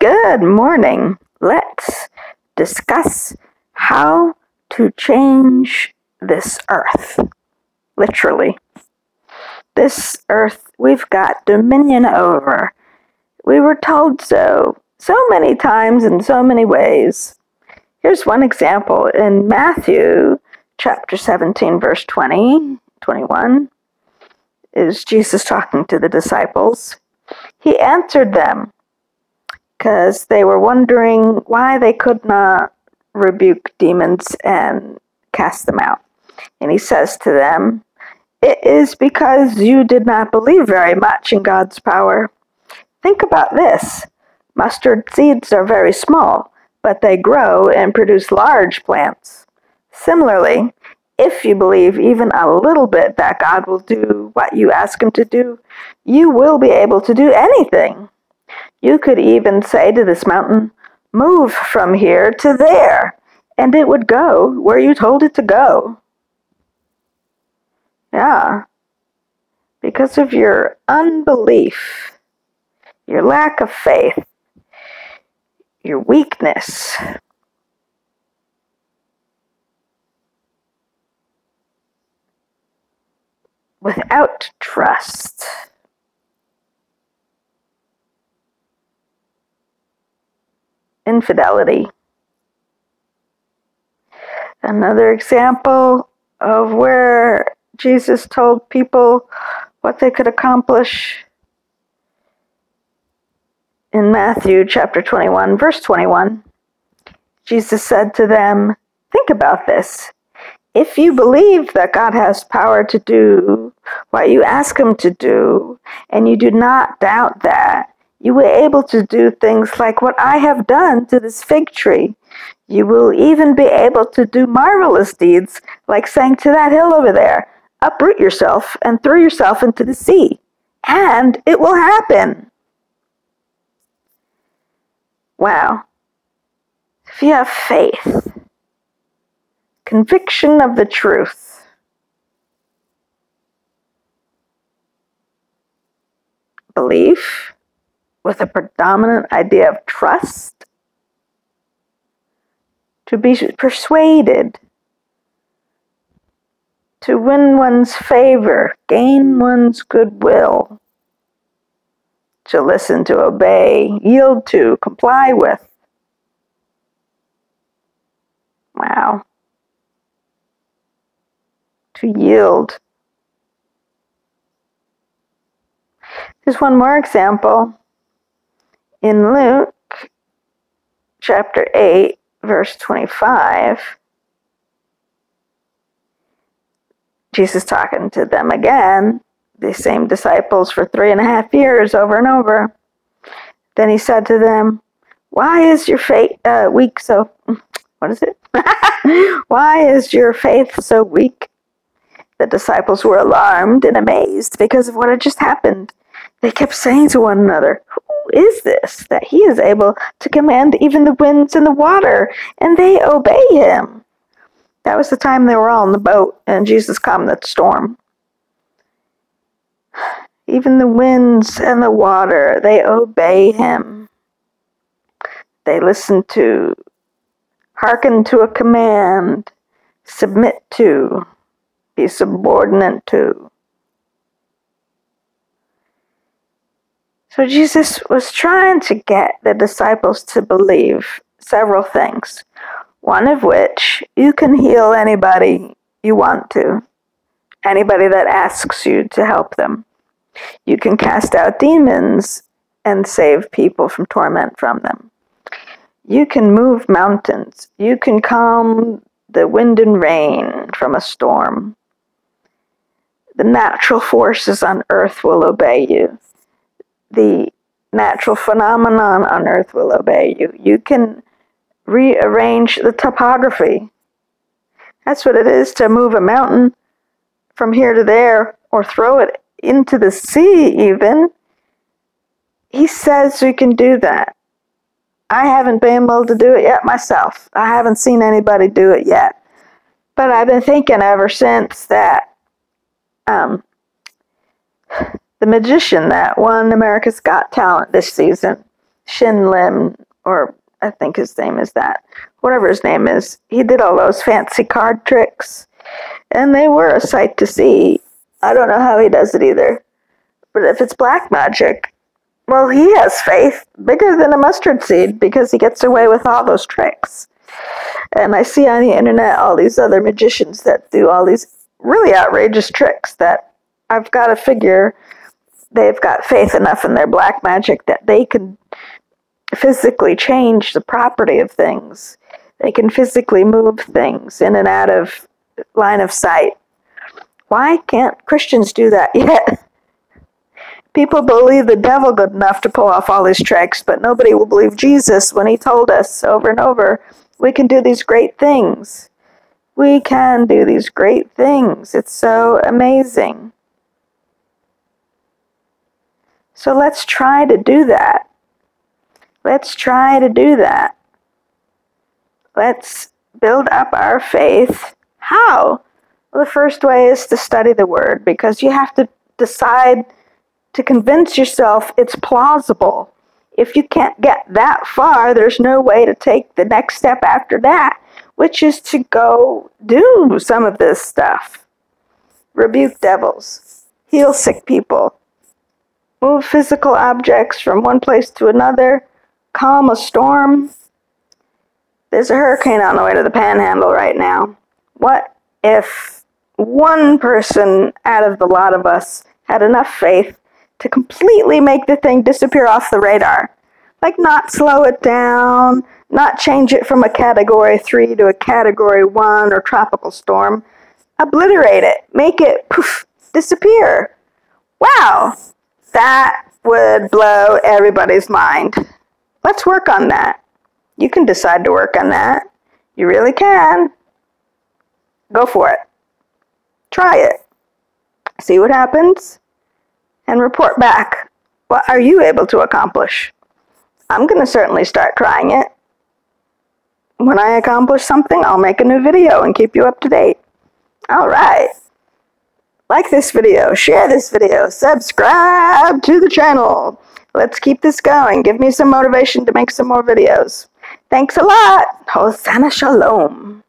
Good morning. Let's discuss how to change this earth. Literally. This earth we've got dominion over. We were told so many times in so many ways. Here's one example in Matthew chapter 17, verse 21, is Jesus talking to the disciples. He answered them because they were wondering why they could not rebuke demons and cast them out. And he says to them, "It is because you did not believe very much in God's power. Think about this. Mustard seeds are very small, but they grow and produce large plants. Similarly, if you believe even a little bit that God will do what you ask him to do, you will be able to do anything. You could even say to this mountain, 'Move from here to there,' and it would go where you told it to go." Yeah, because of your unbelief, your lack of faith, your weakness. Without trust. Infidelity. Another example of where Jesus told people what they could accomplish in Matthew chapter 21, verse 21. Jesus said to them, "Think about this. If you believe that God has power to do what you ask him to do, and you do not doubt that, you will be able to do things like what I have done to this fig tree. You will even be able to do marvelous deeds, like saying to that hill over there, 'Uproot yourself and throw yourself into the sea,' and it will happen." Wow. If you have faith, conviction of the truth, belief with a predominant idea of trust, to be persuaded, to win one's favor, gain one's goodwill, to listen, to obey, yield to, comply with. Wow. To yield. There's one more example. In Luke chapter 8, verse 25, Jesus talking to them again, the same disciples for 3.5 years, over and over. Then he said to them, "Why is your faith weak so..." What is it? "Why is your faith so weak?" The disciples were alarmed and amazed because of what had just happened. They kept saying to one another, "Who is this, that he is able to command even the winds and the water, and they obey him?" That was the time they were all in the boat, and Jesus calmed the storm. Even the winds and the water, they obey him. They listen to, hearken to a command, submit to, be subordinate to. So Jesus was trying to get the disciples to believe several things, one of which, you can heal anybody you want to, anybody that asks you to help them. You can cast out demons and save people from torment from them. You can move mountains. You can calm the wind and rain from a storm. The natural forces on earth will obey you. The natural phenomenon on earth will obey you. You can rearrange the topography. That's what it is to move a mountain from here to there, or throw it into the sea even. He says we can do that. I haven't been able to do it yet myself. I haven't seen anybody do it yet. But I've been thinking ever since that the magician that won America's Got Talent this season, Shin Lim, or I think his name is that. Whatever his name is. He did all those fancy card tricks. And they were a sight to see. I don't know how he does it either. But if it's black magic, well, he has faith bigger than a mustard seed because he gets away with all those tricks. And I see on the internet all these other magicians that do all these really outrageous tricks that I've got to figure they've got faith enough in their black magic that they can physically change the property of things. They can physically move things in and out of line of sight. Why can't Christians do that yet? People believe the devil good enough to pull off all these tricks, but nobody will believe Jesus when he told us over and over, we can do these great things. We can do these great things. It's so amazing. So let's try to do that. Let's try to do that. Let's build up our faith. How? Well, the first way is to study the Word, because you have to decide to convince yourself it's plausible. If you can't get that far, there's no way to take the next step after that, which is to go do some of this stuff. Rebuke devils. Heal sick people. Move physical objects from one place to another. Calm a storm. There's a hurricane on the way to the Panhandle right now. What if one person out of the lot of us had enough faith to completely make the thing disappear off the radar? Like not slow it down, not change it from a Category 3 to a Category 1 or tropical storm. Obliterate it. Make it poof, disappear. Wow, that would blow everybody's mind. Let's work on that. You can decide to work on that. You really can. Go for it. Try it. See what happens. And report back. What are you able to accomplish? I'm going to certainly start trying it. When I accomplish something, I'll make a new video and keep you up to date. All right. Like this video, share this video, subscribe to the channel. Let's keep this going. Give me some motivation to make some more videos. Thanks a lot. Hosanna Shalom.